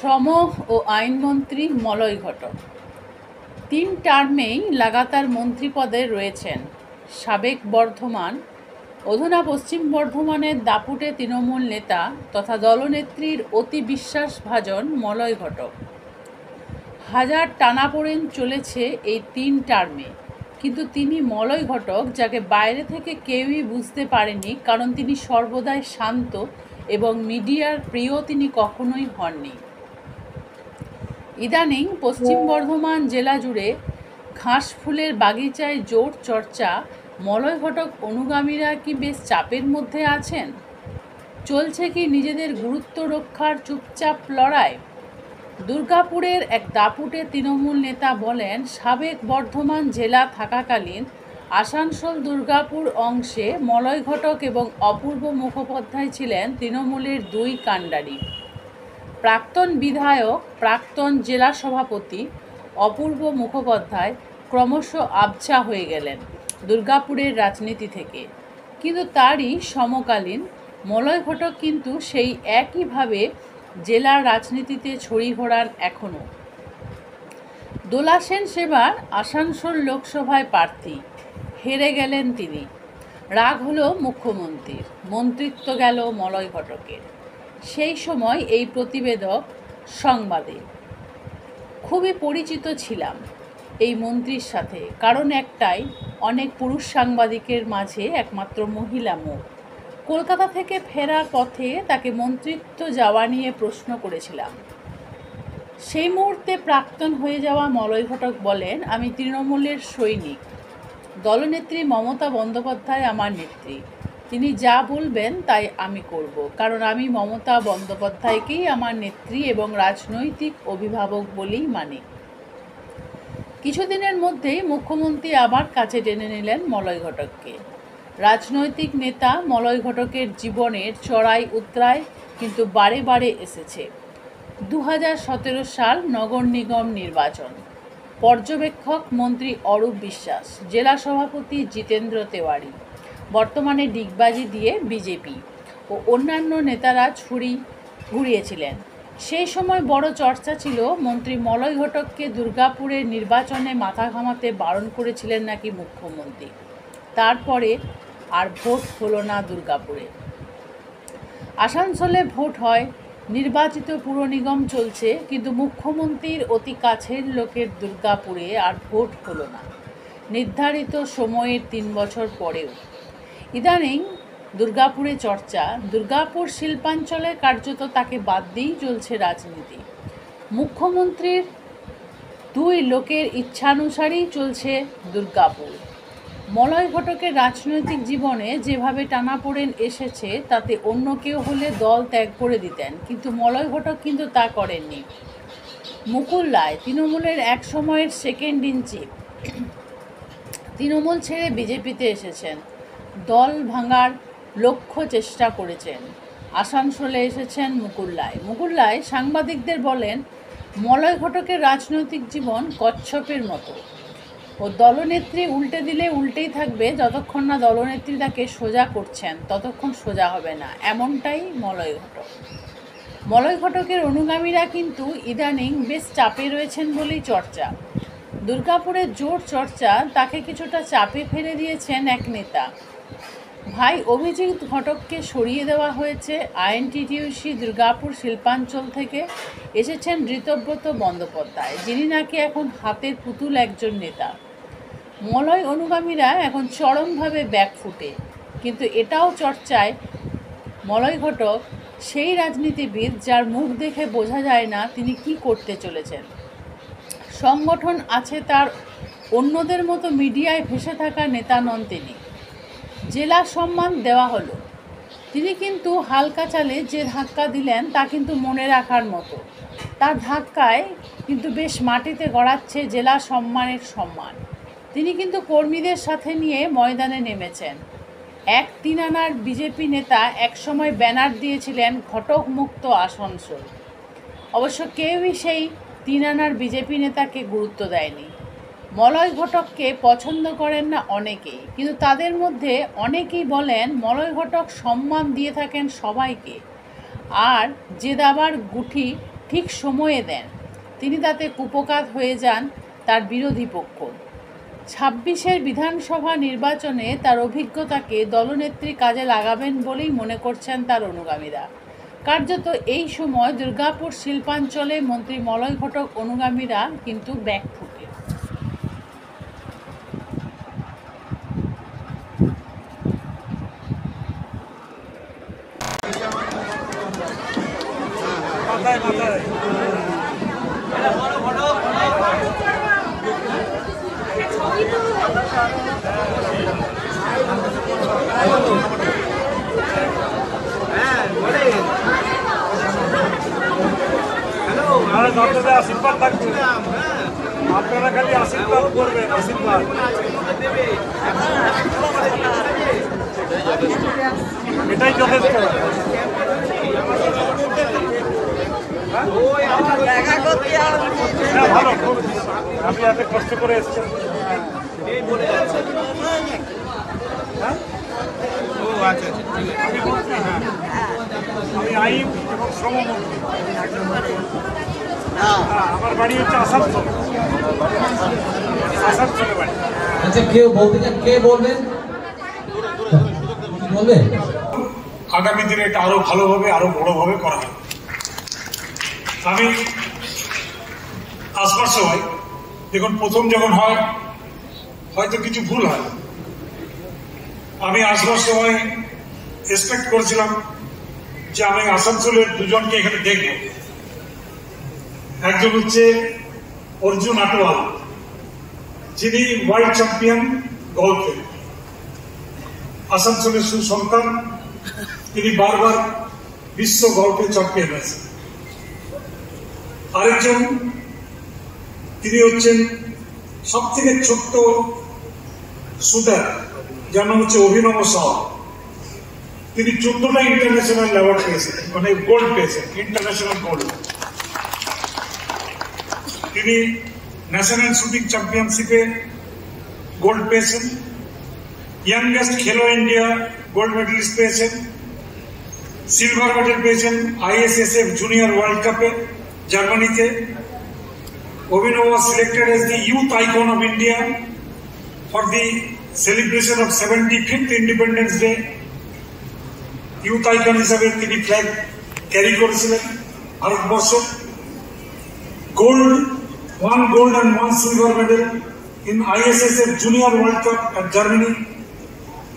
শ্রম ও আইনমন্ত্রী মলয় ঘটক 3 টার্মেই লাগাতার মন্ত্রী পদে রয়েছেন সাবেক বর্ধমান, অধুনা পশ্চিম বর্ধমানের দাপুটে তৃণমূল নেতা তথা দলনেত্রীর অতি বিশ্বাসভাজন মলয় ঘটক। হাজার টানাপোড়েন চলেছে এই 3 টার্মে, কিন্তু তিনি মলয় ঘটক যাকে বাইরে থেকে কেউই বুঝতে পারেনি, কারণ তিনি সর্বদাই শান্ত এবং মিডিয়ার প্রিয় তিনি কখনোই হননি। ইদানিং পশ্চিম বর্ধমান জেলা জুড়ে ঘাস ফুলের বাগিচায় জোর চর্চা, মলয় ঘটক অনুগামীরা কি বেশ চাপের মধ্যে আছেন? চলছে কি নিজেদের গুরুত্ব রক্ষার চুপচাপ লড়াই? দুর্গাপুরের এক দাপুটে তৃণমূল নেতা বলেন, সাবেক বর্ধমান জেলা থাকাকালীন আসানসোল দুর্গাপুর অংশে মলয় ঘটক এবং অপূর্ব মুখোপাধ্যায় ছিলেন তৃণমূলের 2 কাণ্ডারি। প্রাক্তন বিধায়ক, প্রাক্তন জেলা সভাপতি অপূর্ব মুখোপাধ্যায় ক্রমশ আবছা হয়ে গেলেন দুর্গাপুরের রাজনীতি থেকে, কিন্তু তারই সমকালীন মলয় ঘটক কিন্তু সেই একইভাবে জেলার রাজনীতিতে ছড়ি ঘোরান এখনও। দোলা সেন সেবার আসানসোল লোকসভায় প্রার্থী, হেরে গেলেন তিনি। রাগ হলো মুখ্যমন্ত্রীর, মন্ত্রিত্ব গেল মলয় ঘটকের। সেই সময় এই প্রতিবেদক সংবাদে খুবই পরিচিত ছিলাম এই মন্ত্রীর সাথে, কারণ একটাই, অনেক পুরুষ সাংবাদিকের মাঝে একমাত্র মহিলা মুখ। কলকাতা থেকে ফেরার পথে তাকে মন্ত্রিত্ব যাওয়া নিয়ে প্রশ্ন করেছিলাম। সেই মুহূর্তে প্রাক্তন হয়ে যাওয়া মলয় ঘটক বলেন, আমি তৃণমূলের সৈনিক, দলনেত্রী মমতা বন্দ্যোপাধ্যায় আমার নেত্রী, তিনি যা বলবেন তাই আমি করব, কারণ আমি মমতা বন্দ্যোপাধ্যায়কেই আমার নেত্রী এবং রাজনৈতিক অভিভাবক বলেই মানি। কিছুদিনের মধ্যেই মুখ্যমন্ত্রী আবার কাছে টেনে নিলেন মলয় ঘটককে। রাজনৈতিক নেতা মলয় ঘটকের জীবনের চড়াই উতরাই কিন্তু বারে বারে এসেছে। 2017 সাল নগর নিগম নির্বাচন, পর্যবেক্ষক মন্ত্রী অরূপ বিশ্বাস, জেলা সভাপতি জিতেন্দ্র তেওয়ারি, বর্তমানে ডিগবাজি দিয়ে বিজেপি ও অন্যান্য নেতারা ছুরি ঘুরিয়েছিলেন। সেই সময় বড় চর্চা ছিল, মন্ত্রী মলয় ঘটককে দুর্গাপুরের নির্বাচনে মাথা ঘামাতে বারণ করেছিলেন নাকি মুখ্যমন্ত্রী। তারপরে আর ভোট হলো না দুর্গাপুরে। আসানসোলে ভোট হয়, নির্বাচিত পুর নিগম চলছে, কিন্তু মুখ্যমন্ত্রীর অতি কাছের লোকের দুর্গাপুরে আর ভোট হলো না নির্ধারিত সময়ের 3 বছর পরেও। ইদানিং দুর্গাপুরে চর্চা, দুর্গাপুর শিল্পাঞ্চলে কার্যত তাকে বাদ দিয়েই চলছে রাজনীতি। মুখ্যমন্ত্রীর 2 লোকের ইচ্ছানুসারেই চলছে দুর্গাপুর। মলয় ঘটকের রাজনৈতিক জীবনে যেভাবে টানাপোড়েন এসেছে, তাতে অন্য কেউ হলে দল ত্যাগ করে দিতেন, কিন্তু মলয় ঘটক কিন্তু তা করেননি। মুকুল রায় তৃণমূলের এক সময়ের সেকেন্ড ইন চিফ, তৃণমূল ছেড়ে বিজেপিতে এসেছেন, দল ভাঙার লক্ষ্য চেষ্টা করেছেন। আসানসোলে এসেছেন মুকুল রায় সাংবাদিকদের বলেন, মলয় ঘটকের রাজনৈতিক জীবন কচ্ছপের মতো, ও দলনেত্রী উল্টে দিলে উল্টেই থাকবে, যতক্ষণ না দলনেত্রী তাকে সোজা করছেন ততক্ষণ সোজা হবে না, এমনটাই মলয় ঘটক। মলয় ঘটকের অনুগামীরা কিন্তু ইদানিং বেশ চাপে রয়েছেন বলেই চর্চা। দুর্গাপুরের জোর চর্চা, তাকে কিছুটা চাপে ফেলে দিয়েছেন এক নেতা। ভাই অভিজিৎ ঘটককে সরিয়ে দেওয়া হয়েছে আইএনটিটিইউসি দুর্গাপুর শিল্পাঞ্চল থেকে। এসেছেন ঋতব্রত বন্দ্যোপাধ্যায়, যিনি নাকি এখন হাতের পুতুল একজন নেতা। মলয় অনুগামীরা এখন চরমভাবে ব্যাকফুটে, কিন্তু এটাও চর্চায়, মলয় ঘটক সেই রাজনীতিবিদ যার মুখ দেখে বোঝা যায় না তিনি কি করতে চলেছেন। সংগঠন আছে তার, অন্যদের মতো মিডিয়ায় ভেসে থাকা নেতা নন তিনি। জেলা সম্মান দেওয়া হলো, তিনি কিন্তু হালকা চালে যে ধাক্কা দিলেন তা কিন্তু মনে রাখার মতো। তার ধাক্কায় কিন্তু বেশ মাটিতে গড়াচ্ছে জেলা সম্মানের সম্মান। তিনি কিন্তু কর্মীদের সাথে নিয়ে ময়দানে নেমেছেন। এক 3 আনার বিজেপি নেতা একসময় ব্যানার দিয়েছিলেন ঘটক মুক্ত আসানসোল। অবশ্য কেউই সেই 3 আনার বিজেপি নেতাকে গুরুত্ব দেয়নি। মলয় ঘটককে পছন্দ করেন না অনেকেই, কিন্তু তাদের মধ্যে অনেকেই বলেন মলয় ঘটক সম্মান দিয়ে থাকেন সবাইকে, আর যে দাবার গুঠি ঠিক সময়ে দেন, তিনি তাতে কুপকাত হয়ে যান তার বিরোধী পক্ষ। 26-এর বিধানসভা নির্বাচনে তার অভিজ্ঞতাকে দলনেত্রী কাজে লাগাবেন বলেই মনে করছেন তার অনুগামীরা। কার্যত এই সময় দুর্গাপুর শিল্পাঞ্চলে মন্ত্রী মলয় ঘটক অনুগামীরা কিন্তু ব্যাকফুটে। আশীর্বাদ থাকবে, আপনারা খালি আশীর্বাদ করবেন, আশীর্বাদ। এটাই যথেষ্ট। ভালো, আপনি এত কষ্ট করে এসছেন। আমি আইন এবং শ্রমমন্ত্রী। আমার বাড়ি হচ্ছে আসানসোল, আসানসোলে বাড়ি। আচ্ছা, কেউ বলতে চান? কে বলবেন? বলবে আগামী দিনে এটা আরো ভালোভাবে, আরো বড়ভাবে করা হবে। আমি আসবার সময় দেখুন, প্রথম যখন হয় হয়তো কিছু ভুল হয়। আমি আসবার সময় এক্সপেক্ট করেছিলাম যে আমি আসানসোলের দুজনকে এখানে দেখব। একজন হচ্ছে অর্জুন আটোয়াল, যিনি ওয়ার্ল্ড চ্যাম্পিয়ন গল্ফে, আসানসোলের সুসন্তান। তিনি বারবার বিশ্ব গল্ফে চ্যাম্পিয়ন হয়েছেন। আরেকজন, তিনি হচ্ছেন সব থেকে ছোট্ট শুটার, যার নাম হচ্ছে অভিনব সাহ। তিনি 14টা ইন্টারন্যাশনাল অ্যাওয়ার্ড পেয়েছেন, মানে গোল্ড পেয়েছেন, ইন্টারন্যাশনাল গোল্ড। তিনি ন্যাশনাল শুটিং চ্যাম্পিয়নশিপে গোল্ড পেয়েছেন, ইয়াংগেস্ট খেলো ইন্ডিয়া গোল্ড মেডেলিস্ট পেয়েছেন, সিলভার মেডেল পেয়েছেন ISSF জুনিয়র ওয়ার্ল্ড কাপে জার্মানিতে। অভিনব was selected as the youth icon of India for the celebration of 75th Independence Day. Youth icon হিসাবে তিনি ফ্ল্যাগ ক্যারি করেছিলেন Bharatvarsha. one gold and one silver medal in ISSF Junior World Cup at Germany.